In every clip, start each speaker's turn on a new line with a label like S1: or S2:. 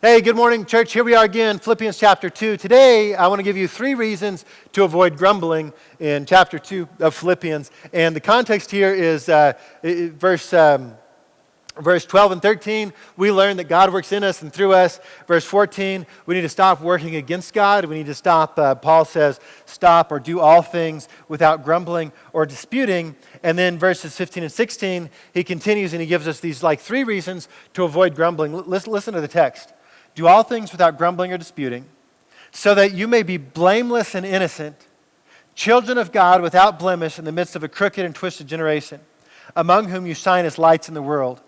S1: Hey, good morning, church. Here we are again, Philippians chapter 2. Today, I want to give you 3 reasons to avoid grumbling in chapter 2 of Philippians. And the context here is verse 12 and 13. We learn that God works in us and through us. Verse 14, we need to stop working against God. We need to stop, Paul says, stop or do all things without grumbling or disputing. And then verses 15 and 16, he continues and he gives us these 3 reasons to avoid grumbling. Listen to the text. Do all things without grumbling or disputing, so that you may be blameless and innocent, children of God without blemish in the midst of a crooked and twisted generation, among whom you shine as lights in the world,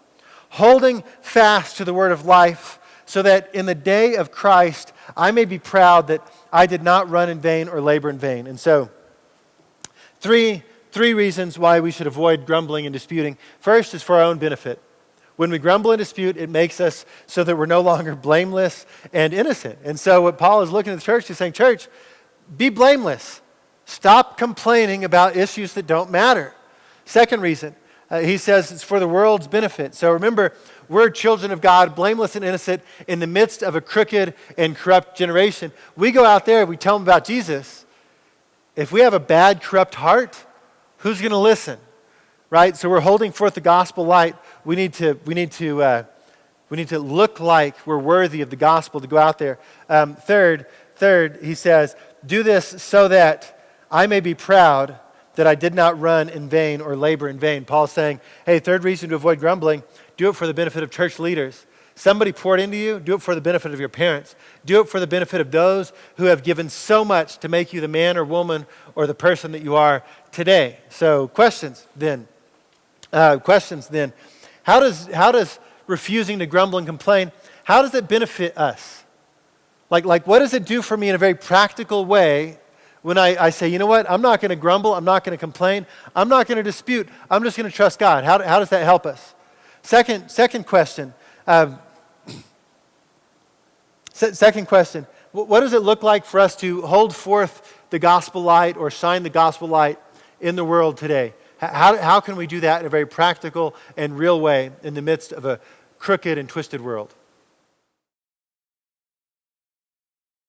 S1: holding fast to the word of life, so that in the day of Christ I may be proud that I did not run in vain or labor in vain. And so, three reasons why we should avoid grumbling and disputing. First is for our own benefit. When we grumble and dispute, it makes us so that we're no longer blameless and innocent. And so what Paul is looking at the church, he's saying, church, be blameless. Stop complaining about issues that don't matter. Second reason, he says it's for the world's benefit. So remember, we're children of God, blameless and innocent in the midst of a crooked and corrupt generation. We go out there, we tell them about Jesus. If we have a bad, corrupt heart, who's going to listen? Right? So we're holding forth the gospel light. We need to look like we're worthy of the gospel to go out there. Third, he says, do this so that I may be proud that I did not run in vain or labor in vain. Paul's saying, hey, third reason to avoid grumbling, do it for the benefit of church leaders. Somebody poured into you, do it for the benefit of your parents. Do it for the benefit of those who have given so much to make you the man or woman or the person that you are today. So questions then. How does refusing to grumble and complain, how does it benefit us? Like what does it do for me in a very practical way when I say, you know what, I'm not going to grumble, I'm not going to complain, I'm not going to dispute, I'm just going to trust God. How does that help us? Second question. Second question, what does it look like for us to hold forth the gospel light or shine the gospel light in the world today? How can we do that in a very practical and real way in the midst of a crooked and twisted world?